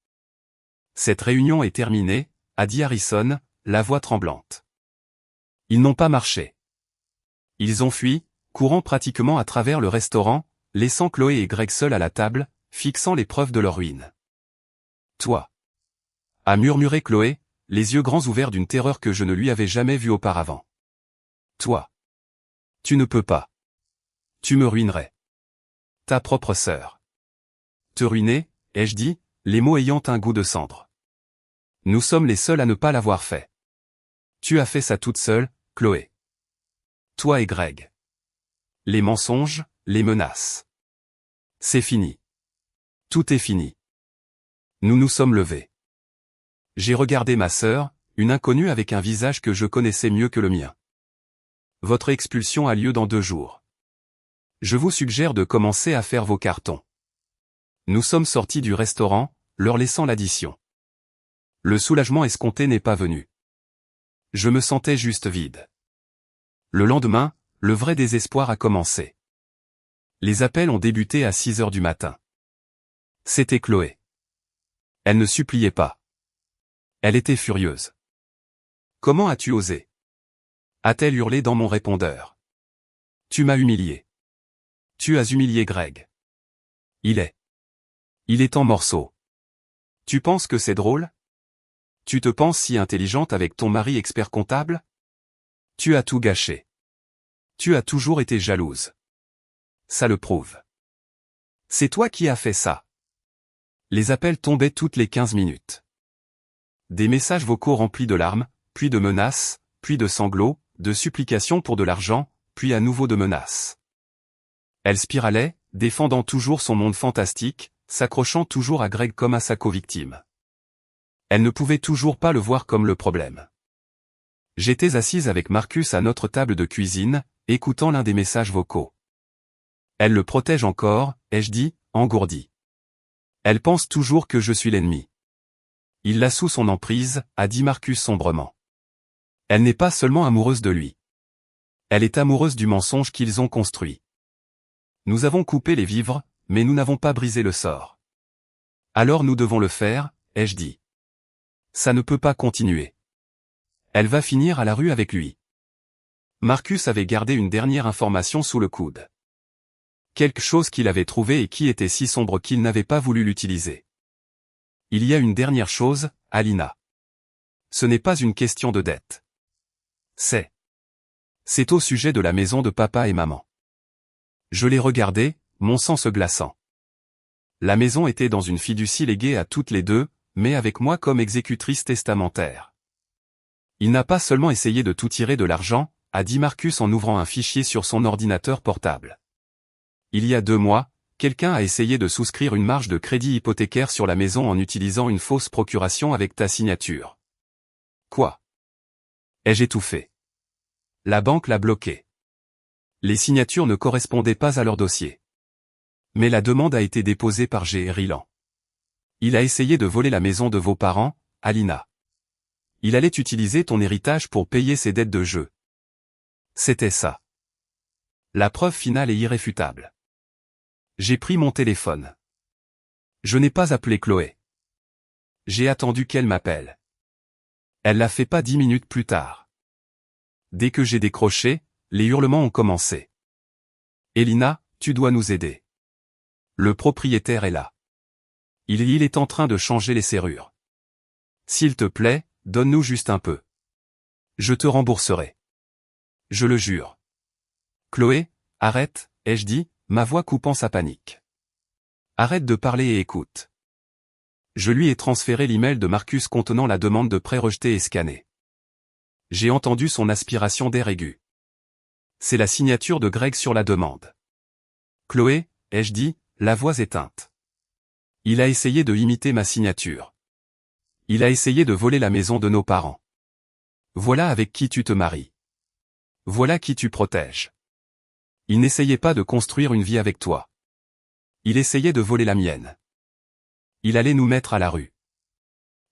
Cette réunion est terminée, a dit Harrison, la voix tremblante. Ils n'ont pas marché. Ils ont fui, courant pratiquement à travers le restaurant, laissant Chloé et Greg seuls à la table, fixant les preuves de leur ruine. Toi, a murmuré Chloé, les yeux grands ouverts d'une terreur que je ne lui avais jamais vue auparavant. Toi, tu ne peux pas. Tu me ruinerais. Ta propre sœur. Te ruiner, ai-je dit, les mots ayant un goût de cendre. Nous sommes les seuls à ne pas l'avoir fait. Tu as fait ça toute seule, Chloé. Toi et Greg. Les mensonges, les menaces. C'est fini. Tout est fini. Nous nous sommes levés. J'ai regardé ma sœur, une inconnue avec un visage que je connaissais mieux que le mien. Votre expulsion a lieu dans 2 jours. Je vous suggère de commencer à faire vos cartons. Nous sommes sortis du restaurant, leur laissant l'addition. Le soulagement escompté n'est pas venu. Je me sentais juste vide. Le lendemain, le vrai désespoir a commencé. Les appels ont débuté à 6 heures du matin. C'était Chloé. Elle ne suppliait pas. Elle était furieuse. Comment as-tu osé? A-t-elle hurlé dans mon répondeur. Tu m'as humilié. Tu as humilié Greg. Il est en morceaux. Tu penses que c'est drôle? Tu te penses si intelligente avec ton mari expert comptable? Tu as tout gâché. Tu as toujours été jalouse. Ça le prouve. C'est toi qui as fait ça. Les appels tombaient toutes les 15 minutes. Des messages vocaux remplis de larmes, puis de menaces, puis de sanglots, de supplications pour de l'argent, puis à nouveau de menaces. Elle spiralait, défendant toujours son monde fantastique, s'accrochant toujours à Greg comme à sa co-victime. Elle ne pouvait toujours pas le voir comme le problème. J'étais assise avec Marcus à notre table de cuisine, écoutant l'un des messages vocaux. Elle le protège encore, ai-je dit, engourdi. Elle pense toujours que je suis l'ennemi. Il l'a sous son emprise, a dit Marcus sombrement. Elle n'est pas seulement amoureuse de lui. Elle est amoureuse du mensonge qu'ils ont construit. Nous avons coupé les vivres, mais nous n'avons pas brisé le sort. Alors nous devons le faire, ai-je dit. Ça ne peut pas continuer. Elle va finir à la rue avec lui. Marcus avait gardé une dernière information sous le coude. Quelque chose qu'il avait trouvé et qui était si sombre qu'il n'avait pas voulu l'utiliser. Il y a une dernière chose, Alina. Ce n'est pas une question de dette. C'est au sujet de la maison de papa et maman. Je l'ai regardé, mon sang se glaçant. La maison était dans une fiducie léguée à toutes les deux, mais avec moi comme exécutrice testamentaire. Il n'a pas seulement essayé de tout tirer de l'argent, a dit Marcus en ouvrant un fichier sur son ordinateur portable. Il y a 2 mois, quelqu'un a essayé de souscrire une marge de crédit hypothécaire sur la maison en utilisant une fausse procuration avec ta signature. Quoi? Ai-je étouffé? La banque l'a bloqué. Les signatures ne correspondaient pas à leur dossier. Mais la demande a été déposée par G. Rilan. Il a essayé de voler la maison de vos parents, Alina. Il allait utiliser ton héritage pour payer ses dettes de jeu. C'était ça. La preuve finale est irréfutable. J'ai pris mon téléphone. Je n'ai pas appelé Chloé. J'ai attendu qu'elle m'appelle. Elle l'a fait pas 10 minutes plus tard. Dès que j'ai décroché, les hurlements ont commencé. Elina, tu dois nous aider. Le propriétaire est là. Il est en train de changer les serrures. S'il te plaît, donne-nous juste un peu. Je te rembourserai. Je le jure. Chloé, arrête, ai-je dit, ma voix coupant sa panique. Arrête de parler et écoute. Je lui ai transféré l'email de Marcus contenant la demande de prêt rejetée et scannée. J'ai entendu son aspiration d'air aigu. C'est la signature de Greg sur la demande. Chloé, ai-je dit, la voix éteinte. Il a essayé de imiter ma signature. Il a essayé de voler la maison de nos parents. Voilà avec qui tu te maries. Voilà qui tu protèges. Il n'essayait pas de construire une vie avec toi. Il essayait de voler la mienne. Il allait nous mettre à la rue.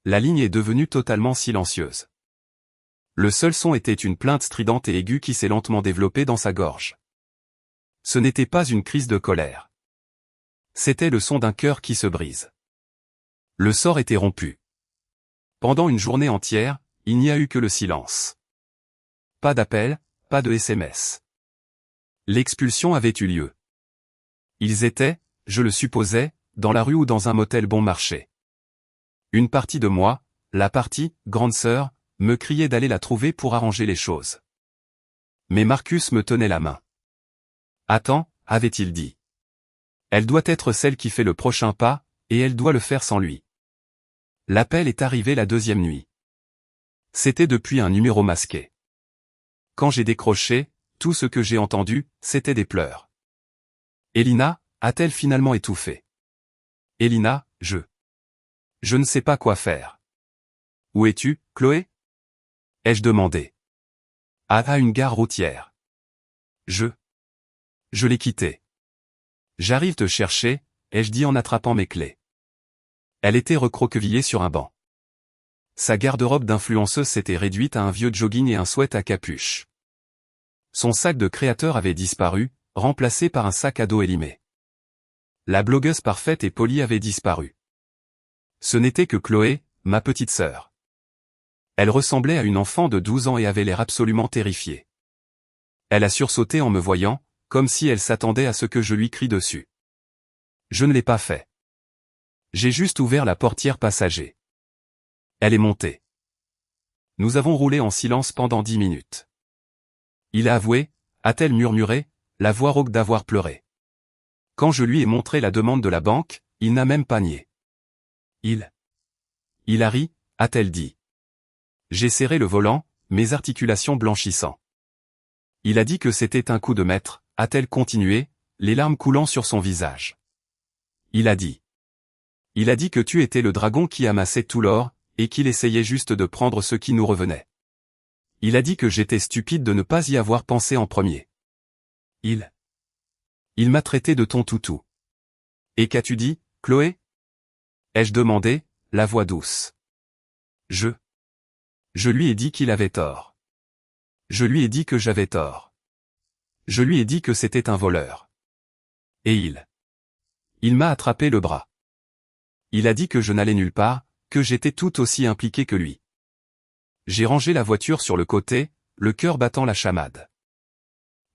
La ligne est devenue totalement silencieuse. Le seul son était une plainte stridente et aiguë qui s'est lentement développée dans sa gorge. Ce n'était pas une crise de colère. C'était le son d'un cœur qui se brise. Le sort était rompu. Pendant une journée entière, il n'y a eu que le silence. Pas d'appel, pas de SMS. L'expulsion avait eu lieu. Ils étaient, je le supposais, dans la rue ou dans un motel bon marché. Une partie de moi, la partie, grande sœur, me criait d'aller la trouver pour arranger les choses. Mais Marcus me tenait la main. Attends, avait-il dit. Elle doit être celle qui fait le prochain pas, et elle doit le faire sans lui. L'appel est arrivé la deuxième nuit. C'était depuis un numéro masqué. Quand j'ai décroché, tout ce que j'ai entendu, c'était des pleurs. Elina, a-t-elle finalement étouffé? Elina, je ne sais pas quoi faire. Où es-tu, Chloé? Ai-je demandé. À une gare routière. Je l'ai quittée. J'arrive te chercher, ai-je dit en attrapant mes clés. Elle était recroquevillée sur un banc. Sa garde-robe d'influenceuse s'était réduite à un vieux jogging et un sweat à capuche. Son sac de créateur avait disparu, remplacé par un sac à dos élimé. La blogueuse parfaite et polie avait disparu. Ce n'était que Chloé, ma petite sœur. Elle ressemblait à une enfant de 12 ans et avait l'air absolument terrifiée. Elle a sursauté en me voyant, comme si elle s'attendait à ce que je lui crie dessus. Je ne l'ai pas fait. J'ai juste ouvert la portière passager. Elle est montée. Nous avons roulé en silence pendant 10 minutes. Il a avoué, a-t-elle murmuré, la voix rauque d'avoir pleuré. Quand je lui ai montré la demande de la banque, il n'a même pas nié. Il a ri, a-t-elle dit. J'ai serré le volant, mes articulations blanchissant. Il a dit que c'était un coup de maître, a-t-elle continué, les larmes coulant sur son visage. Il a dit que tu étais le dragon qui amassait tout l'or, et qu'il essayait juste de prendre ce qui nous revenait. Il a dit que j'étais stupide de ne pas y avoir pensé en premier. Il m'a traité de ton toutou. Et qu'as-tu dit, Chloé? Ai-je demandé, la voix douce. Je lui ai dit qu'il avait tort. Je lui ai dit que j'avais tort. Je lui ai dit que c'était un voleur. Et il m'a attrapé le bras. Il a dit que je n'allais nulle part, que j'étais tout aussi impliqué que lui. J'ai rangé la voiture sur le côté, le cœur battant la chamade.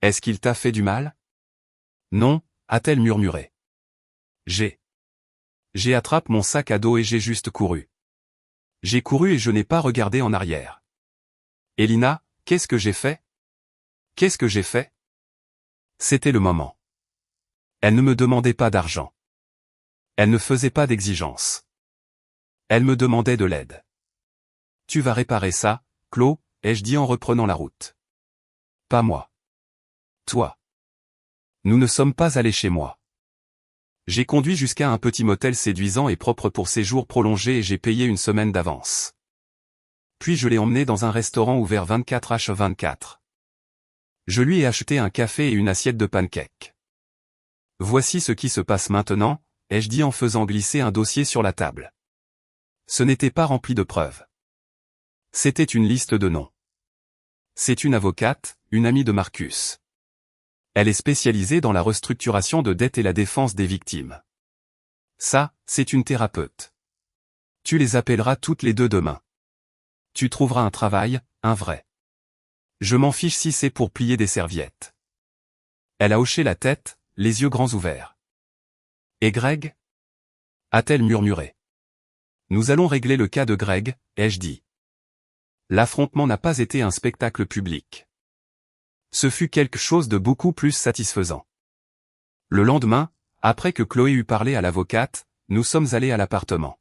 Est-ce qu'il t'a fait du mal? Non, a-t-elle murmuré. J'ai attrapé mon sac à dos et j'ai juste couru. J'ai couru et je n'ai pas regardé en arrière. Elina, qu'est-ce que j'ai fait? Qu'est-ce que j'ai fait? C'était le moment. Elle ne me demandait pas d'argent. Elle ne faisait pas d'exigence. Elle me demandait de l'aide. Tu vas réparer ça, Chlo, ai-je dit en reprenant la route. Pas moi. Toi. Nous ne sommes pas allés chez moi. J'ai conduit jusqu'à un petit motel séduisant et propre pour séjour prolongé et j'ai payé une semaine d'avance. Puis je l'ai emmené dans un restaurant ouvert 24h24. Je lui ai acheté un café et une assiette de pancakes. Voici ce qui se passe maintenant, ai-je dit en faisant glisser un dossier sur la table. Ce n'était pas rempli de preuves. C'était une liste de noms. C'est une avocate, une amie de Marcus. Elle est spécialisée dans la restructuration de dettes et la défense des victimes. Ça, c'est une thérapeute. Tu les appelleras toutes les deux demain. Tu trouveras un travail, un vrai. Je m'en fiche si c'est pour plier des serviettes. Elle a hoché la tête, les yeux grands ouverts. Et Greg? A-t-elle murmuré. Nous allons régler le cas de Greg, ai-je dit. L'affrontement n'a pas été un spectacle public. Ce fut quelque chose de beaucoup plus satisfaisant. Le lendemain, après que Chloé eut parlé à l'avocate, nous sommes allés à l'appartement.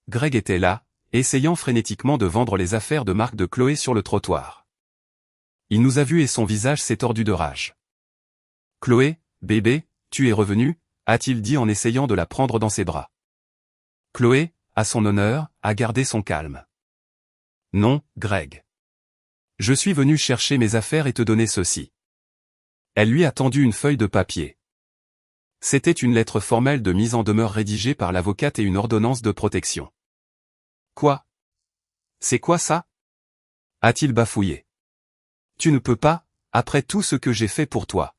Greg était là, essayant frénétiquement de vendre les affaires de marque de Chloé sur le trottoir. Il nous a vus et son visage s'est tordu de rage. Chloé, bébé, tu es revenu, a-t-il dit en essayant de la prendre dans ses bras. Chloé, à son honneur, a gardé son calme. Non, Greg. Je suis venu chercher mes affaires et te donner ceci. Elle lui a tendu une feuille de papier. C'était une lettre formelle de mise en demeure rédigée par l'avocate et une ordonnance de protection. Quoi? C'est quoi ça? a-t-il bafouillé. Tu ne peux pas, après tout ce que j'ai fait pour toi.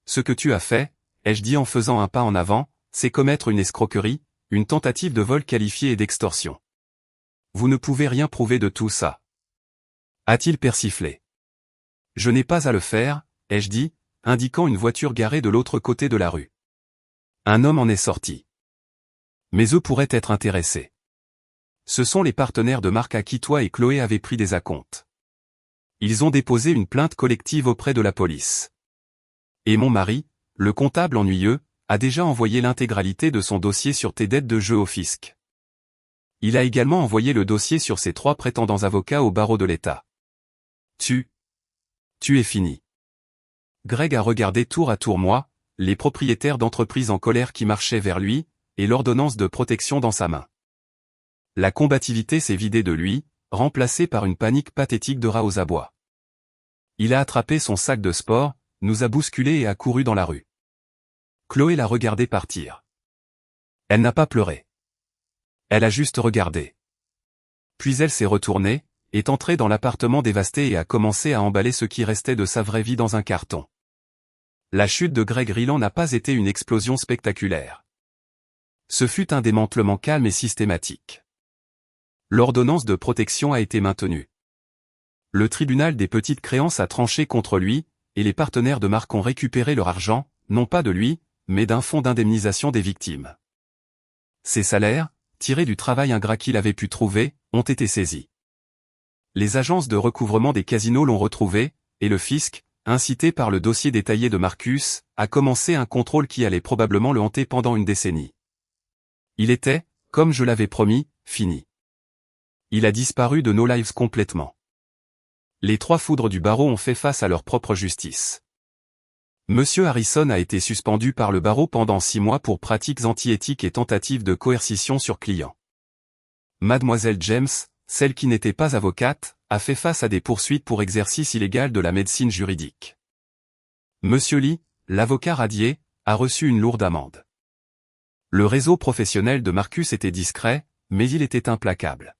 Ce que tu as fait, ai-je dit en faisant un pas en avant, c'est commettre une escroquerie, une tentative de vol qualifié et d'extorsion. Vous ne pouvez rien prouver de tout ça. A-t-il persiflé. Je n'ai pas à le faire, ai-je dit, indiquant une voiture garée de l'autre côté de la rue. Un homme en est sorti. Mais eux pourraient être intéressés. Ce sont les partenaires de Marc à qui toi et Chloé avez pris des acomptes. Ils ont déposé une plainte collective auprès de la police. Et mon mari, le comptable ennuyeux, a déjà envoyé l'intégralité de son dossier sur tes dettes de jeu au fisc. Il a également envoyé le dossier sur ses 3 prétendants avocats au barreau de l'État. Tu es fini. Greg a regardé tour à tour moi, les propriétaires d'entreprises en colère qui marchaient vers lui, et l'ordonnance de protection dans sa main. La combativité s'est vidée de lui, remplacée par une panique pathétique de rat aux abois. Il a attrapé son sac de sport, nous a bousculés et a couru dans la rue. Chloé l'a regardé partir. Elle n'a pas pleuré. Elle a juste regardé. Puis elle s'est retournée, est entrée dans l'appartement dévasté et a commencé à emballer ce qui restait de sa vraie vie dans un carton. La chute de Greg Ryland n'a pas été une explosion spectaculaire. Ce fut un démantèlement calme et systématique. L'ordonnance de protection a été maintenue. Le tribunal des petites créances a tranché contre lui, et les partenaires de Marc ont récupéré leur argent, non pas de lui, mais d'un fonds d'indemnisation des victimes. Ses salaires, tirés du travail ingrat qu'il avait pu trouver, ont été saisis. Les agences de recouvrement des casinos l'ont retrouvé, et le fisc, incité par le dossier détaillé de Marcus, a commencé un contrôle qui allait probablement le hanter pendant une décennie. Il était, comme je l'avais promis, fini. Il a disparu de nos lives complètement. Les 3 foudres du barreau ont fait face à leur propre justice. Monsieur Harrison a été suspendu par le barreau pendant 6 mois pour pratiques anti-éthiques et tentatives de coercition sur client. Mademoiselle James, celle qui n'était pas avocate, a fait face à des poursuites pour exercice illégal de la médecine juridique. Monsieur Lee, l'avocat radié, a reçu une lourde amende. Le réseau professionnel de Marcus était discret, mais il était implacable.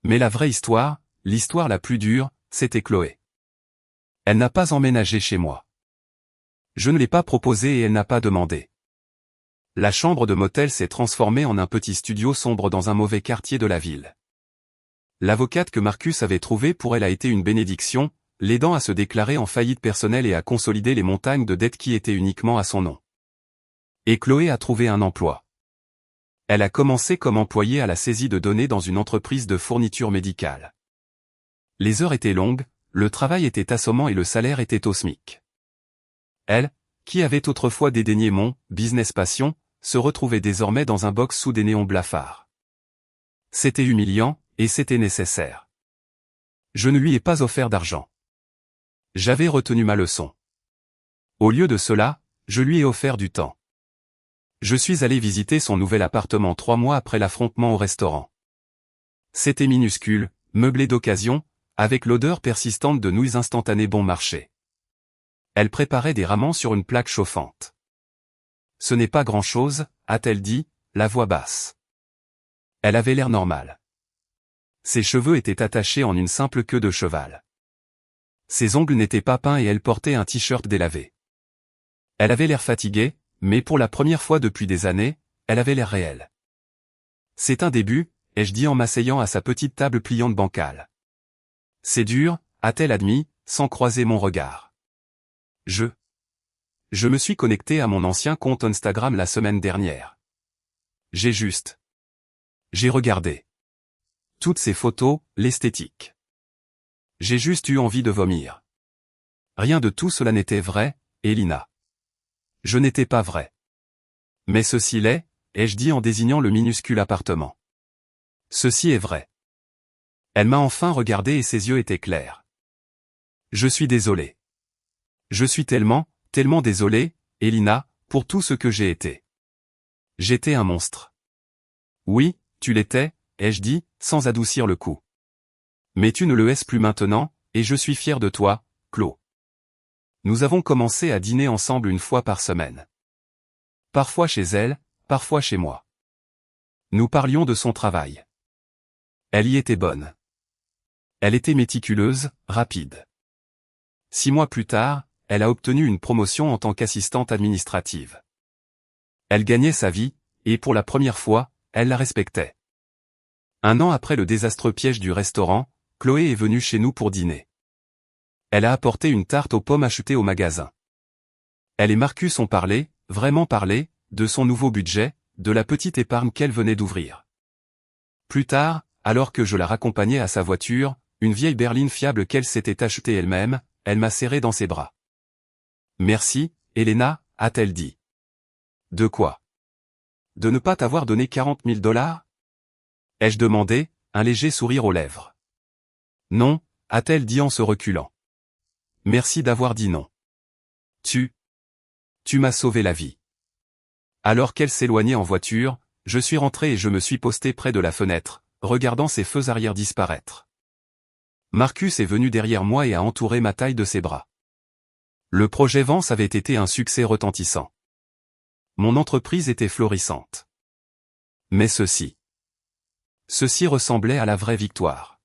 Mais la vraie histoire, l'histoire la plus dure, c'était Chloé. Elle n'a pas emménagé chez moi. Je ne l'ai pas proposé et elle n'a pas demandé. La chambre de motel s'est transformée en un petit studio sombre dans un mauvais quartier de la ville. L'avocate que Marcus avait trouvée pour elle a été une bénédiction, l'aidant à se déclarer en faillite personnelle et à consolider les montagnes de dettes qui étaient uniquement à son nom. Et Chloé a trouvé un emploi. Elle a commencé comme employée à la saisie de données dans une entreprise de fourniture médicale. Les heures étaient longues, le travail était assommant et le salaire était au SMIC. Elle, qui avait autrefois dédaigné mon « business passion », se retrouvait désormais dans un box sous des néons blafards. C'était humiliant, et c'était nécessaire. Je ne lui ai pas offert d'argent. J'avais retenu ma leçon. Au lieu de cela, je lui ai offert du temps. Je suis allé visiter son nouvel appartement 3 mois après l'affrontement au restaurant. C'était minuscule, meublé d'occasion, avec l'odeur persistante de nouilles instantanées bon marché. Elle préparait des ramen sur une plaque chauffante. Ce n'est pas grand-chose, a-t-elle dit, la voix basse. Elle avait l'air normale. Ses cheveux étaient attachés en une simple queue de cheval. Ses ongles n'étaient pas peints et elle portait un t-shirt délavé. Elle avait l'air fatiguée, mais pour la première fois depuis des années, elle avait l'air réelle. C'est un début, ai-je dit en m'asseyant à sa petite table pliante bancale. C'est dur, a-t-elle admis, sans croiser mon regard. Je me suis connecté à mon ancien compte Instagram la semaine dernière. J'ai regardé. Toutes ces photos, l'esthétique. J'ai juste eu envie de vomir. Rien de tout cela n'était vrai, Elina. Je n'étais pas vrai. Mais ceci l'est, ai-je dit en désignant le minuscule appartement. Ceci est vrai. Elle m'a enfin regardé et ses yeux étaient clairs. Je suis désolé. Je suis tellement désolé, Elina, pour tout ce que j'ai été. J'étais un monstre. Oui, tu l'étais, ai-je dit, sans adoucir le coup. Mais tu ne le es plus maintenant, et je suis fier de toi, Chloé. Nous avons commencé à dîner ensemble une fois par semaine. Parfois chez elle, parfois chez moi. Nous parlions de son travail. Elle y était bonne. Elle était méticuleuse, rapide. 6 mois plus tard, elle a obtenu une promotion en tant qu'assistante administrative. Elle gagnait sa vie, et pour la première fois, elle la respectait. 1 an après le désastreux piège du restaurant, Chloé est venue chez nous pour dîner. Elle a apporté une tarte aux pommes achetée au magasin. Elle et Marcus ont parlé, vraiment parlé, de son nouveau budget, de la petite épargne qu'elle venait d'ouvrir. Plus tard, alors que je la raccompagnais à sa voiture, une vieille berline fiable qu'elle s'était achetée elle-même, elle m'a serré dans ses bras. « Merci, Elena » a-t-elle dit. « De quoi ? De ne pas t'avoir donné 40 000 $? Ai-je demandé, un léger sourire aux lèvres. « Non » a-t-elle dit en se reculant. « Merci d'avoir dit non. Tu m'as sauvé la vie. » Alors qu'elle s'éloignait en voiture, je suis rentré et je me suis posté près de la fenêtre, regardant ses feux arrière disparaître. Marcus est venu derrière moi et a entouré ma taille de ses bras. Le projet Vance avait été un succès retentissant. Mon entreprise était florissante. Mais ceci ressemblait à la vraie victoire.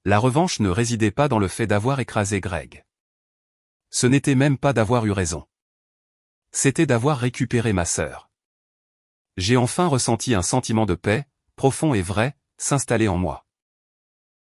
La revanche ne résidait pas dans le fait d'avoir écrasé Greg. Ce n'était même pas d'avoir eu raison. C'était d'avoir récupéré ma sœur. J'ai enfin ressenti un sentiment de paix, profond et vrai, s'installer en moi.